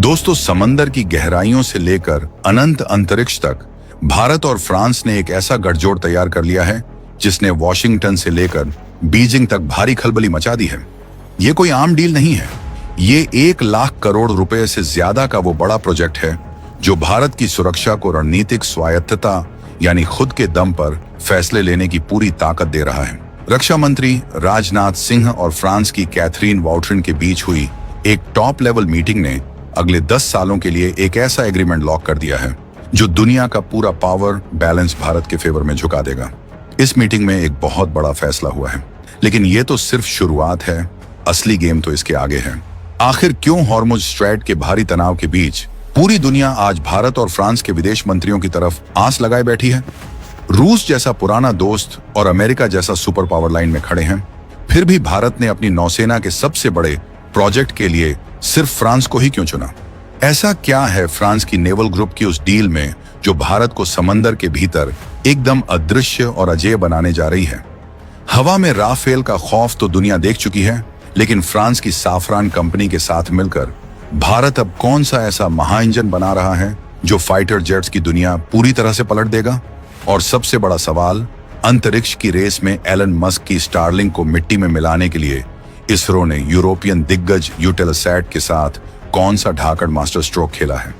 दोस्तों, समंदर की गहराइयों से लेकर अनंत अंतरिक्ष तक भारत और फ्रांस ने एक ऐसा गठजोड़ तैयार कर लिया है जिसने वॉशिंगटन से लेकर बीजिंग तक भारी खलबली मचा दी है। ये कोई आम डील नहीं है। ये 1 लाख करोड़ रुपए से ज्यादा का वो बड़ा प्रोजेक्ट है जो भारत की सुरक्षा को रणनीतिक स्वायत्तता यानी खुद के दम पर फैसले लेने की पूरी ताकत दे रहा है। रक्षा मंत्री राजनाथ सिंह और फ्रांस की कैथरीन वॉल्ट्रिन के बीच हुई एक टॉप लेवल मीटिंग ने अगले 10 सालों के लिए एक ऐसा एग्रीमेंट लॉक कर दिया है जो दुनिया का पूरा पावर बैलेंस भारत के फेवर में झुका देगा। इस मीटिंग में एक बहुत बड़ा फैसला हुआ है, लेकिन ये तो सिर्फ शुरुआत है। असली गेम तो इसके आगे है। आखिर क्यों हॉर्मुज स्ट्रैट के भारी तनाव के बीच पूरी दुनिया आज भारत और फ्रांस के विदेश मंत्रियों की तरफ आस लगाए बैठी है? रूस जैसा पुराना दोस्त और अमेरिका जैसा सुपर पावर लाइन में खड़े हैं, फिर भी भारत ने अपनी नौसेना के सबसे बड़े प्रोजेक्ट के लिए सिर्फ फ्रांस को ही क्यों चुना? ऐसा क्या है फ्रांस की नेवल ग्रुप की उस डील में जो भारत को समंदर के भीतर एकदम अदृश्य और अजेय बनाने जा रही है? हवा में राफेल का खौफ तो दुनिया देख चुकी है, लेकिन फ्रांस की साफरान कंपनी के साथ मिलकर भारत अब कौन सा ऐसा महाइंजन बना रहा है जो फाइटर जेट्स की दुनिया पूरी तरह से पलट देगा? और सबसे बड़ा सवाल, अंतरिक्ष की रेस में एलन मस्क की स्टारलिंक को मिट्टी में मिलाने के लिए इसरो ने यूरोपियन दिग्गज यूटेलसैट के साथ कौन सा ढाकड़ मास्टर स्ट्रोक खेला है?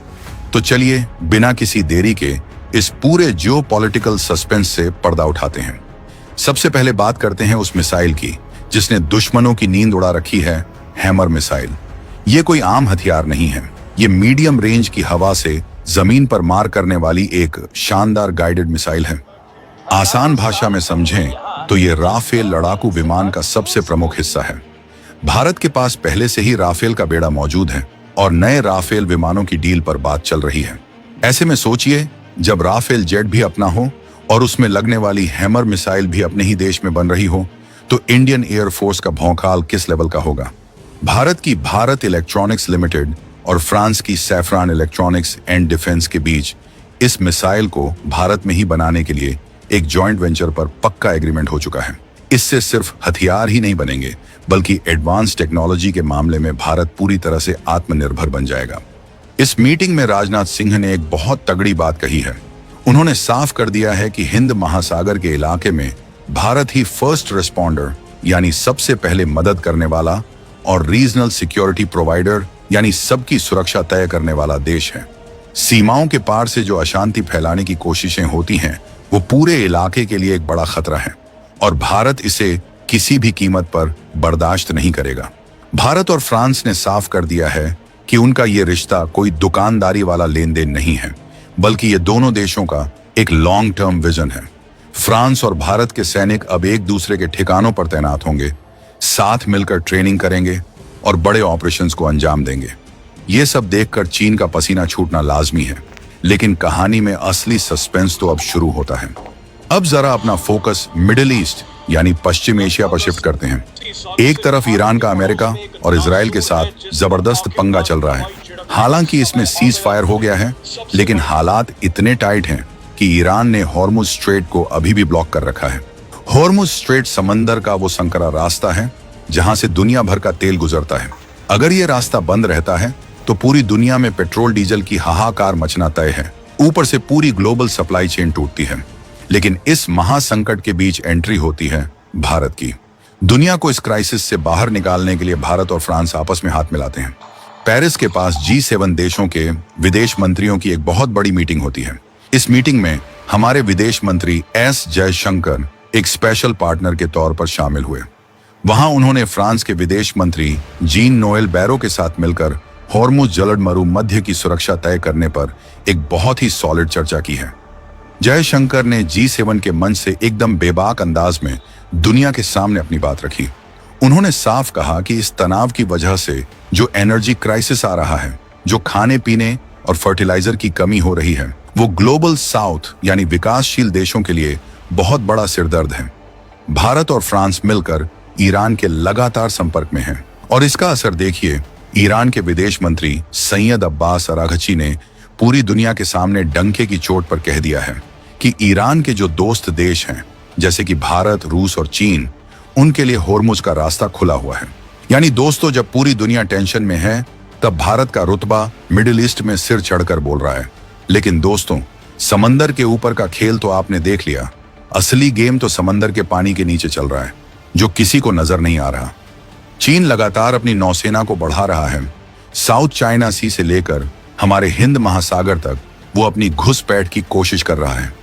तो चलिए बिना किसी देरी के इस पूरे जियोपॉलिटिकल सस्पेंस से पर्दा उठाते हैं। सबसे पहले बात करते हैं उस मिसाइल की जिसने दुश्मनों की नींद उड़ा रखी है, हैमर मिसाइल। ये कोई आम हथियार नहीं है। ये मीडियम रेंज की हवा से जमीन पर मार करने वाली एक शानदार गाइडेड मिसाइल है। आसान भाषा में समझें तो ये राफेल लड़ाकू विमान का सबसे प्रमुख हिस्सा है। भारत के पास पहले से ही राफेल का बेड़ा मौजूद है और नए राफेल विमानों की डील पर बात चल रही है। ऐसे में सोचिए, जब राफेल जेट भी अपना हो और उसमें लगने वाली हैमर मिसाइल भी अपने ही देश में बन रही हो, तो इंडियन एयरफोर्स का भौकाल किस लेवल का होगा? भारत की भारत इलेक्ट्रॉनिक्स लिमिटेड और फ्रांस की सैफरान इलेक्ट्रॉनिक्स एंड डिफेंस के बीच इस मिसाइल को भारत में ही बनाने के लिए एक जॉइंट वेंचर पर पक्का एग्रीमेंट हो चुका है। इससे सिर्फ हथियार ही नहीं बनेंगे, बल्कि एडवांस टेक्नोलॉजी के मामले में भारत पूरी तरह से आत्मनिर्भर बन जाएगा। इस मीटिंग में राजनाथ सिंह ने एक बहुत तगड़ी बात कही है। उन्होंने साफ कर दिया है कि हिंद महासागर के इलाके में भारत ही फर्स्ट रिस्पॉन्डर यानी सबसे पहले मदद करने वाला और रीजनल सिक्योरिटी प्रोवाइडर यानी सबकी सुरक्षा तय करने वाला देश है। सीमाओं के पार से जो अशांति फैलाने की कोशिशें होती हैं, वो पूरे इलाके के लिए एक बड़ा खतरा है और भारत इसे किसी भी कीमत पर बर्दाश्त नहीं करेगा। भारत और फ्रांस ने साफ कर दिया है कि उनका ये रिश्ता कोई दुकानदारी वाला लेन देन नहीं है, बल्कि ये दोनों देशों का एक लॉन्ग टर्म विजन है। फ्रांस और भारत के सैनिक अब एक दूसरे के ठिकानों पर तैनात होंगे, साथ मिलकर ट्रेनिंग करेंगे और बड़े ऑपरेशंस को अंजाम देंगे। ये सब देखकर चीन का पसीना छूटना लाजमी है, लेकिन कहानी में असली सस्पेंस तो अब शुरू होता है। अब जरा अपना फोकस मिडिल ईस्ट यानी पश्चिम एशिया पर शिफ्ट करते हैं। एक तरफ ईरान का अमेरिका और इजराइल के साथ जबरदस्त पंगा चल रहा है। हालांकि इसमें सीज फायर हो गया है, लेकिन हालात इतने टाइट हैं कि ईरान ने हॉर्मुज स्ट्रेट को अभी भी ब्लॉक कर रखा है। हॉर्मुज स्ट्रेट समंदर का वो संकरा रास्ता है जहां से दुनिया भर का तेल गुजरता है। अगर ये रास्ता बंद रहता है तो पूरी दुनिया में पेट्रोल डीजल की हाहाकार मचना तय है। ऊपर से पूरी ग्लोबल सप्लाई चेन टूटती है। लेकिन इस महासंकट के बीच एंट्री होती है भारत की। दुनिया को इस क्राइसिस से बाहर निकालने के लिए भारत और फ्रांस आपस में हाथ मिलाते हैं। पेरिस के पास G7 देशों के विदेश मंत्रियों की एक बहुत बड़ी मीटिंग होती है। इस मीटिंग में हमारे विदेश मंत्री एस जयशंकर एक स्पेशल पार्टनर के तौर पर शामिल हुए। वहां उन्होंने फ्रांस के विदेश मंत्री जीन नोएल बैरो के साथ मिलकर हॉर्मुज जलडमरू मध्य की सुरक्षा तय करने पर एक बहुत ही सॉलिड चर्चा की है। जयशंकर ने G7 के मंच से एकदम बेबाक अंदाज में दुनिया के सामने अपनी बात रखी। उन्होंने साफ कहा कि इस तनाव की वजह से जो एनर्जी क्राइसिस आ रहा है, जो खाने पीने और फर्टिलाइजर की कमी हो रही है, वो ग्लोबल साउथ यानी विकासशील देशों के लिए बहुत बड़ा सिरदर्द है। भारत और फ्रांस मिलकर ईरान के लगातार संपर्क में हैं और इसका असर देखिए। ईरान के विदेश मंत्री सैयद अब्बास अराघची ने पूरी दुनिया के सामने डंके की चोट पर कह दिया है कि ईरान के जो दोस्त देश हैं जैसे कि भारत, रूस और चीन, उनके लिए हॉर्मुज का रास्ता खुला हुआ है। यानी दोस्तों, जब पूरी दुनिया टेंशन में है तब भारत का रुतबा मिडिल ईस्ट में सिर चढ़कर बोल रहा है। लेकिन दोस्तों, समंदर के ऊपर का खेल तो आपने देख लिया, असली गेम तो समंदर के पानी के नीचे चल रहा है, जो किसी को नजर नहीं आ रहा। चीन लगातार अपनी नौसेना को बढ़ा रहा है। साउथ चाइना सी से लेकर हमारे हिंद महासागर तक वो अपनी घुसपैठ की कोशिश कर रहा है।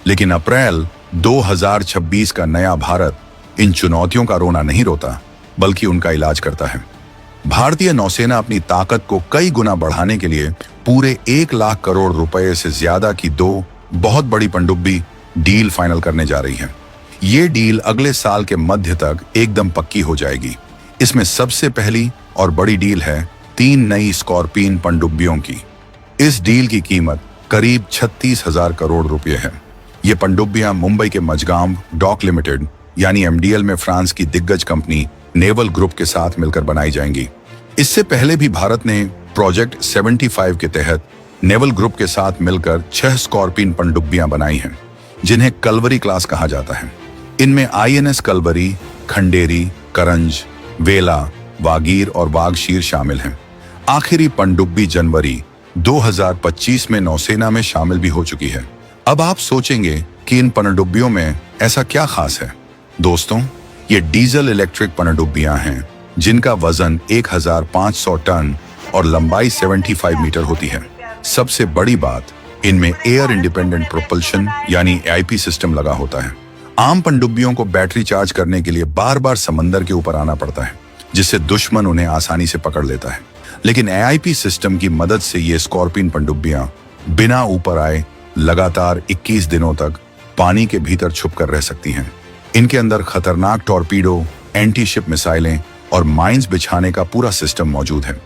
लेकिन अप्रैल 2026 का नया भारत इन चुनौतियों का रोना नहीं रोता, बल्कि उनका इलाज करता है। भारतीय नौसेना अपनी ताकत को कई गुना बढ़ाने के लिए पूरे 1 लाख करोड़ रुपए से ज्यादा की 2 बहुत बड़ी पनडुब्बी डील फाइनल करने जा रही है। ये डील अगले साल के मध्य तक एकदम पक्की हो जाएगी। इसमें सबसे पहली और बड़ी डील है 3 नई स्कॉर्पियन पनडुब्बियों की। इस डील की कीमत करीब 36,000 करोड़ रुपए है। ये पनडुब्बियां मुंबई के मजगांव डॉक लिमिटेड यानी एमडीएल में फ्रांस की दिग्गज कंपनी नेवल ग्रुप के साथ मिलकर बनाई जाएंगी। इससे पहले भी भारत ने प्रोजेक्ट 75 के तहत नेवल ग्रुप के साथ मिलकर 6 स्कॉर्पियन पनडुब्बियां बनाई हैं, जिन्हें कलवरी क्लास कहा जाता है। इनमें आईएनएस कलवरी, खंडेरी, करंज, वेला, वागीर और वागशीर शामिल हैं। आखिरी पनडुब्बी जनवरी 2025 में नौसेना में शामिल भी हो चुकी है। अब आप सोचेंगे कि इन पनडुब्बियों में ऐसा क्या खास है। दोस्तों, ये डीजल इलेक्ट्रिक पनडुब्बियां हैं जिनका वजन 1500 टन और लंबाई 75 मीटर होती है। सबसे बड़ी बात, इनमें एयर इंडिपेंडेंट प्रोपल्शन यानी एआईपी सिस्टम लगा होता है। आम पनडुब्बियों को बैटरी चार्ज करने के लिए बार बार समंदर के ऊपर आना पड़ता है, जिससे दुश्मन उन्हें आसानी से पकड़ लेता है। लेकिन एआईपी सिस्टम की मदद से ये स्कॉर्पियन पनडुब्बियां बिना ऊपर आए लगातार 21 दिनों तक पानी के भीतर छुप कर रह सकती हैं। इनके अंदर खतरनाक टॉर्पीडो, एंटी शिप मिसाइलें और माइंस बिछाने का पूरा सिस्टम मौजूद है।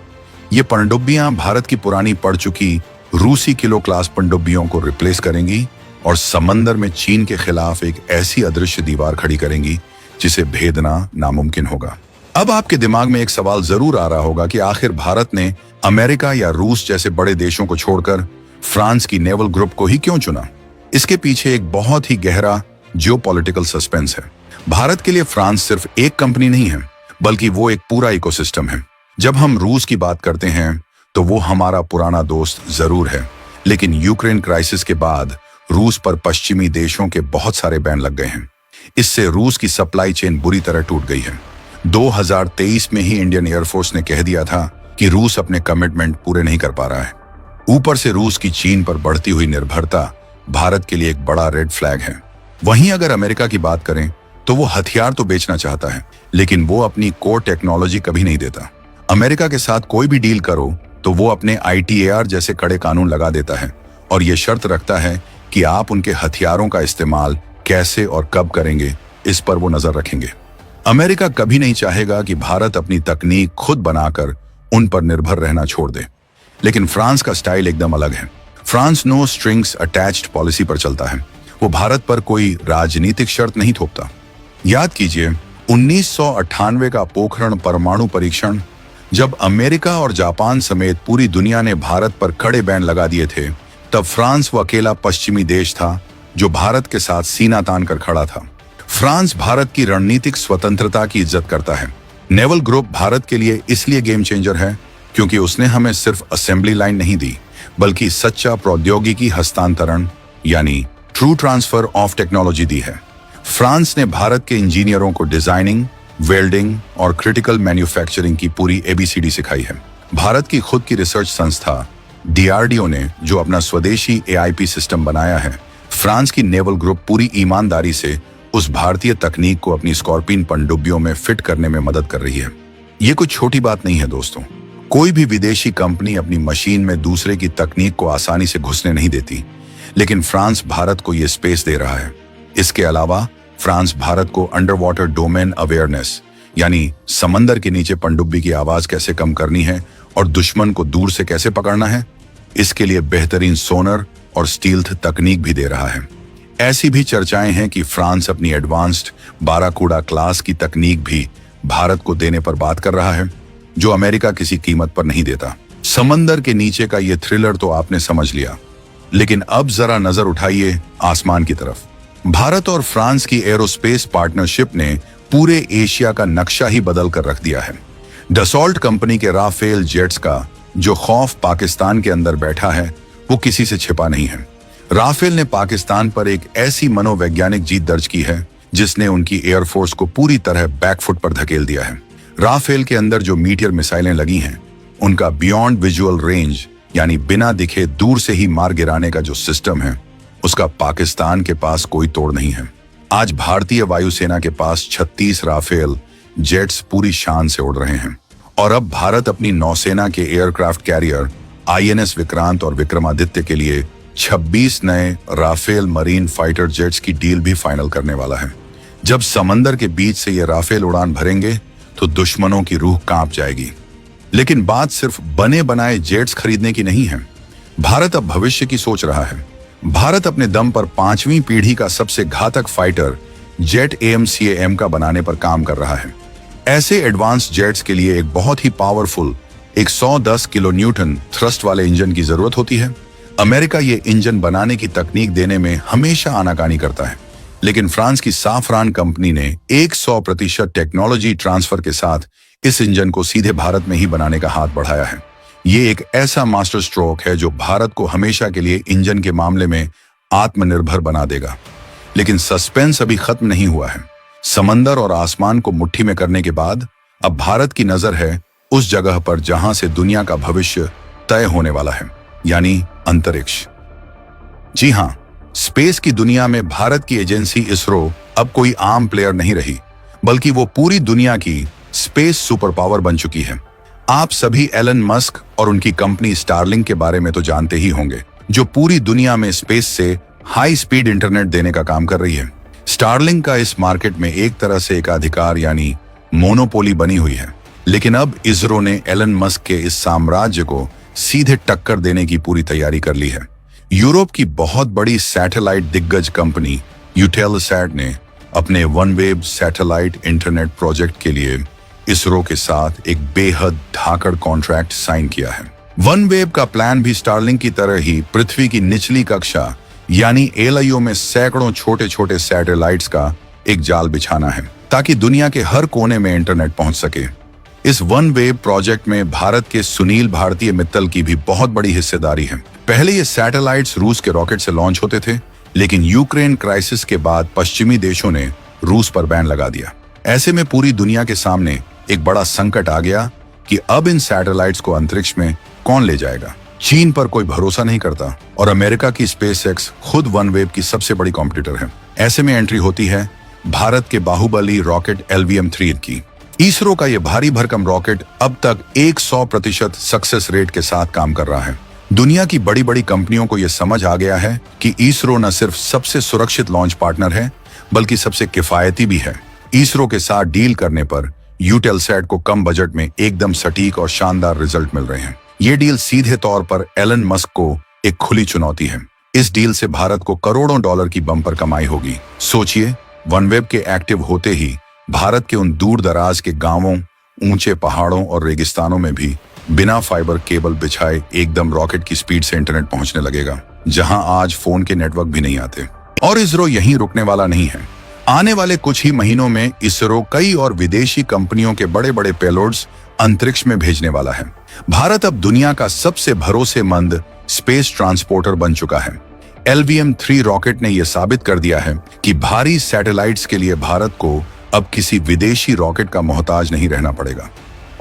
ये पनडुब्बियां भारत की पुरानी पड़ चुकी रूसी किलो क्लास पनडुब्बियों को रिप्लेस करेंगी और समंदर में चीन के खिलाफ एक ऐसी अदृश्य दीवार खड़ी करेंगी जिसे भेदना नामुमकिन होगा। अब आपके दिमाग में एक सवाल जरूर आ रहा होगा कि आखिर भारत ने अमेरिका या रूस जैसे बड़े देशों को छोड़कर फ्रांस की नेवल ग्रुप को ही क्यों चुना। इसके पीछे एक बहुत ही गहरा जियोपॉलिटिकल सस्पेंस है। भारत के लिए फ्रांस सिर्फ एक कंपनी नहीं है, बल्कि वो एक पूरा इकोसिस्टम है। जब हम रूस की बात करते हैं तो वो हमारा पुराना दोस्त जरूर है, लेकिन यूक्रेन क्राइसिस के बाद रूस पर पश्चिमी देशों के बहुत सारे बैन लग गए हैं। इससे रूस की सप्लाई चेन बुरी तरह टूट गई है। 2023 में ही इंडियन एयरफोर्स ने कह दिया था कि रूस अपने कमिटमेंट पूरे नहीं कर पा रहा है। ऊपर से रूस की चीन पर बढ़ती हुई निर्भरता भारत के लिए एक बड़ा रेड फ्लैग है। वहीं अगर अमेरिका की बात करें तो वो हथियार तो बेचना चाहता है, लेकिन वो अपनी कोर टेक्नोलॉजी कभी नहीं देता। अमेरिका के साथ कोई भी डील करो तो वो अपने आईटीएआर जैसे कड़े कानून लगा देता है और ये शर्त रखता है कि आप उनके हथियारों का इस्तेमाल कैसे और कब करेंगे, इस पर वो नजर रखेंगे। अमेरिका कभी नहीं चाहेगा कि भारत अपनी तकनीक खुद बनाकर उन पर निर्भर रहना छोड़ दे। लेकिन फ्रांस का स्टाइल एकदम अलग है। France no strings attached policy पर चलता है। वो भारत पर कोई राजनीतिक शर्त नहीं थोपता। याद कीजिए 1998 का पोखरण परमाणु परीक्षण, जब अमेरिका और जापान समेत पूरी दुनिया ने भारत पर कड़े बैन लगा दिए थे, तब फ्रांस वो अकेला पश्चिमी देश था जो भारत के साथ सीना तान कर खड़ा था। फ्रांस भारत की रणनीतिक स्वतंत्रता की इज्जत करता है। नेवल ग्रुप भारत के लिए इसलिए गेम चेंजर है क्योंकि उसने हमें सिर्फ असेंबली लाइन नहीं दी, बल्कि सच्चा प्रौद्योगिकी हस्तांतरण यानी ट्रू ट्रांसफर ऑफ टेक्नोलॉजी दी है। फ्रांस ने भारत के इंजीनियरों को डिजाइनिंग, वेल्डिंग और क्रिटिकल मैन्युफैक्चरिंग की पूरी एबीसीडी सिखाई है। भारत की खुद की रिसर्च संस्था डीआरडीओ ने जो अपना स्वदेशी एआईपी सिस्टम बनाया है, फ्रांस की नेवल ग्रुप पूरी ईमानदारी से उस भारतीय तकनीक को अपनी स्कॉर्पियन पनडुब्बियों में फिट करने में मदद कर रही है। ये कोई छोटी बात नहीं है दोस्तों। कोई भी विदेशी कंपनी अपनी मशीन में दूसरे की तकनीक को आसानी से घुसने नहीं देती, लेकिन फ्रांस भारत को यह स्पेस दे रहा है। इसके अलावा फ्रांस भारत को अंडर वाटर डोमेन अवेयरनेस यानी समंदर के नीचे पनडुब्बी की आवाज कैसे कम करनी है और दुश्मन को दूर से कैसे पकड़ना है, इसके लिए बेहतरीन सोनर और स्टील्थ तकनीक भी दे रहा है। ऐसी भी चर्चाएं हैं कि फ्रांस अपनी एडवांस्ड बाराकूडा क्लास की तकनीक भी भारत को देने पर बात कर रहा है, जो अमेरिका किसी कीमत पर नहीं देता। समंदर के नीचे का ये थ्रिलर तो आपने समझ लिया, लेकिन अब जरा नजर उठाइए आसमान की तरफ। भारत और फ्रांस की एरोस्पेस पार्टनरशिप ने पूरे एशिया का नक्शा ही बदल कर रख दिया है। डसॉल्ट कंपनी के राफेल जेट्स का जो खौफ पाकिस्तान के अंदर बैठा है वो किसी से छिपा नहीं है। राफेल ने पाकिस्तान पर एक ऐसी मनोवैज्ञानिक जीत दर्ज की है जिसने उनकी एयरफोर्स को पूरी तरह बैकफुट पर धकेल दिया है। राफेल के अंदर जो मीटियर मिसाइलें लगी हैं, उनका बियॉन्ड विजुअल रेंज यानी बिना दिखे दूर से ही मार गिराने का जो सिस्टम है, उसका पाकिस्तान के पास कोई तोड़ नहीं है। आज भारतीय वायुसेना के पास 36 राफेल जेट्स पूरी शान से उड़ रहे हैं और अब भारत अपनी नौसेना के एयरक्राफ्ट कैरियर INS विक्रांत और विक्रमादित्य के लिए 26 नए राफेल मरीन फाइटर जेट्स की डील भी फाइनल करने वाला है। जब समंदर के बीच से ये राफेल उड़ान भरेंगे तो दुश्मनों की रूह कांप जाएगी। लेकिन बात सिर्फ बने बनाए जेट्स खरीदने की नहीं है। भारत अब भविष्य की सोच रहा है। भारत अपने दम पर 5वीं पीढ़ी का सबसे घातक फाइटर जेट AMCAM का बनाने पर काम कर रहा है। ऐसे एडवांस जेट्स के लिए एक बहुत ही पावरफुल 110 किलो न्यूटन थ्रस्ट वाले इंजन की जरूरत होती है। अमेरिका ये इंजन बनाने की तकनीक देने में हमेशा आनाकानी करता है, लेकिन फ्रांस की साफरान कंपनी ने 100% टेक्नोलॉजी ट्रांसफर के साथ इस इंजन को सीधे भारत में ही बनाने का हाथ बढ़ाया है। ये एक ऐसा मास्टर स्ट्रोक है जो भारत को हमेशा के लिए इंजन के मामले में आत्मनिर्भर बना देगा। लेकिन सस्पेंस अभी खत्म नहीं हुआ है। समंदर और आसमान को मुट्ठी में करने के बाद अब भारत की नजर है उस जगह पर जहां से दुनिया का भविष्य तय होने वाला है, यानी अंतरिक्ष। जी हां, स्पेस की दुनिया में भारत की एजेंसी इसरो अब कोई आम प्लेयर नहीं रही, बल्कि वो पूरी दुनिया की स्पेस सुपर पावर बन चुकी है। आप सभी एलन मस्क और उनकी कंपनी स्टारलिंक के बारे में तो जानते ही होंगे, जो पूरी दुनिया में स्पेस से हाई स्पीड इंटरनेट देने का काम कर रही है। स्टारलिंक का इस मार्केट में एक तरह से एकाधिकार यानी मोनोपोली बनी हुई है। लेकिन अब इसरो ने एलन मस्क के इस साम्राज्य को सीधे टक्कर देने की पूरी तैयारी कर ली है। यूरोप की बहुत बड़ी सैटेलाइट दिग्गज कंपनी यूटेलसैट ने अपने वनवेव सैटेलाइट इंटरनेट प्रोजेक्ट के लिए इसरो के साथ एक बेहद धाकड़ कॉन्ट्रैक्ट साइन किया है। वनवेव का प्लान भी स्टारलिंक की तरह ही पृथ्वी की निचली कक्षा यानी LIO में सैकड़ों छोटे छोटे सैटेलाइट्स का एक जाल बिछाना है, ताकि दुनिया के हर कोने में इंटरनेट पहुंच सके। इस वन वेव प्रोजेक्ट में भारत के सुनील भारतीय मित्तल की भी बहुत बड़ी हिस्सेदारी है। पहले ये सैटेलाइट्स रूस के रॉकेट से लॉन्च होते थे, लेकिन यूक्रेन क्राइसिस के बाद पश्चिमी देशों ने रूस पर बैन लगा दिया। ऐसे में पूरी दुनिया के सामने एक बड़ा संकट आ गया कि अब इन सैटेलाइट्स को अंतरिक्ष में कौन ले जाएगा। चीन पर कोई भरोसा नहीं करता और अमेरिका की स्पेसएक्स खुद वनवेव की सबसे बड़ी कॉम्पिटिटर है। ऐसे में एंट्री होती है भारत के बाहुबली रॉकेट LVM-3 की। इसरो का यह भारी भरकम रॉकेट अब तक 100% सक्सेस रेट के साथ काम कर रहा है। दुनिया की बड़ी बड़ी कंपनियों को यह समझ आ गया है कि इसरो न सिर्फ सबसे सुरक्षित लॉन्च पार्टनर है, बल्कि सबसे किफायती भी है। इसरो के साथ डील करने पर यूटेलसैट को कम बजट में एकदम सटीक और शानदार रिजल्ट मिल रहे हैं। ये डील सीधे तौर पर एलन मस्क को एक खुली चुनौती है। इस डील से भारत को करोड़ों डॉलर की बम्पर कमाई होगी। सोचिए, वनवेव के एक्टिव होते ही भारत के उन दूर दराज के गांवों, ऊंचे पहाड़ों और रेगिस्तानों में भी बिना फाइबर केबल बिछाए एकदम रॉकेट की स्पीड से इंटरनेट पहुंचने लगेगा, जहां आज फोन के नेटवर्क भी नहीं आते। और इसरो यहीं रुकने वाला नहीं है। आने वाले कुछ ही महीनों में इसरो कई और विदेशी कंपनियों के बड़े बड़े पेलोड्स अंतरिक्ष में भेजने वाला है। भारत अब दुनिया का सबसे भरोसेमंद स्पेस ट्रांसपोर्टर बन चुका है। LVM-3 रॉकेट ने यह साबित कर दिया है कि भारी सैटेलाइट्स के लिए भारत को अब किसी विदेशी रॉकेट का मोहताज नहीं रहना पड़ेगा।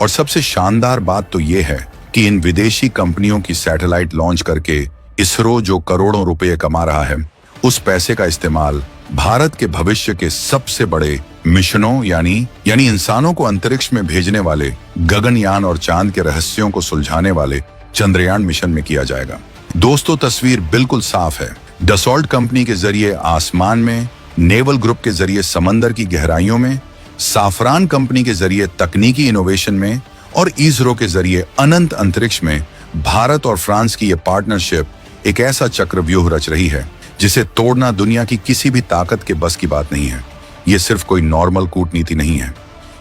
और सबसे शानदार बात तो यह है कि इन विदेशी कंपनियों की सैटेलाइट लॉन्च करके इसरो जो करोड़ों रुपए कमा रहा है, उस पैसे का इस्तेमाल भारत के भविष्य के सबसे बड़े मिशनों यानी इंसानों को अंतरिक्ष में भेजने वाले गगनयान और चांद के रहस्यों को सुलझाने वाले चंद्रयान मिशन में किया जाएगा। दोस्तों, तस्वीर बिल्कुल साफ है। डसॉल्ट कंपनी के जरिए आसमान में, नेवल ग्रुप के जरिए समंदर की गहराइयों में, साफरान कंपनी के जरिए तकनीकी इनोवेशन में और इसरो के जरिए अनंत अंतरिक्ष में भारत और फ्रांस की यह पार्टनरशिप एक ऐसा चक्रव्यूह रच रही है जिसे तोड़ना दुनिया की किसी भी ताकत के बस की बात नहीं है। ये सिर्फ कोई नॉर्मल कूटनीति नहीं है।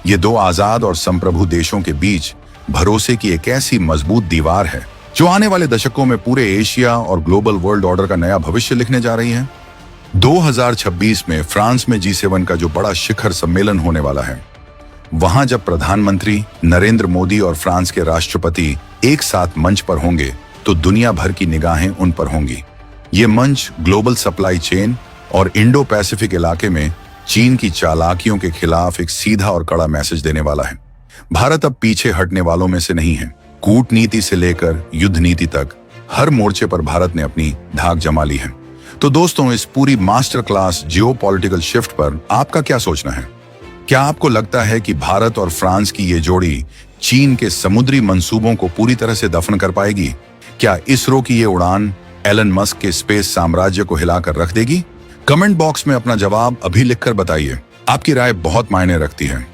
ये दो आजाद और संप्रभु देशों के बीच भरोसे की एक ऐसी मजबूत दीवार है जो आने वाले दशकों में पूरे एशिया और ग्लोबल वर्ल्ड ऑर्डर का नया भविष्य लिखने जा रही है। 2026 में फ्रांस में G7 का जो बड़ा शिखर सम्मेलन होने वाला है, वहां जब प्रधानमंत्री नरेंद्र मोदी और फ्रांस के राष्ट्रपति एक साथ मंच पर होंगे तो दुनिया भर की निगाहें उन पर होंगी। ये मंच ग्लोबल सप्लाई चेन और इंडो पैसिफिक इलाके में चीन की चालाकियों के खिलाफ एक सीधा और कड़ा मैसेज देने वाला है। भारत अब पीछे हटने वालों में से नहीं है। कूटनीति से लेकर युद्ध नीति तक हर मोर्चे पर भारत ने अपनी धाक जमा ली है। तो दोस्तों, इस पूरी मास्टर क्लास जियोपॉलिटिकल शिफ्ट पर आपका क्या सोचना है? क्या आपको लगता है कि भारत और फ्रांस की ये जोड़ी चीन के समुद्री मंसूबों को पूरी तरह से दफन कर पाएगी? क्या इसरो की ये उड़ान एलन मस्क के स्पेस साम्राज्य को हिलाकर रख देगी? कमेंट बॉक्स में अपना जवाब अभी लिखकर बताइए। आपकी राय बहुत मायने रखती है।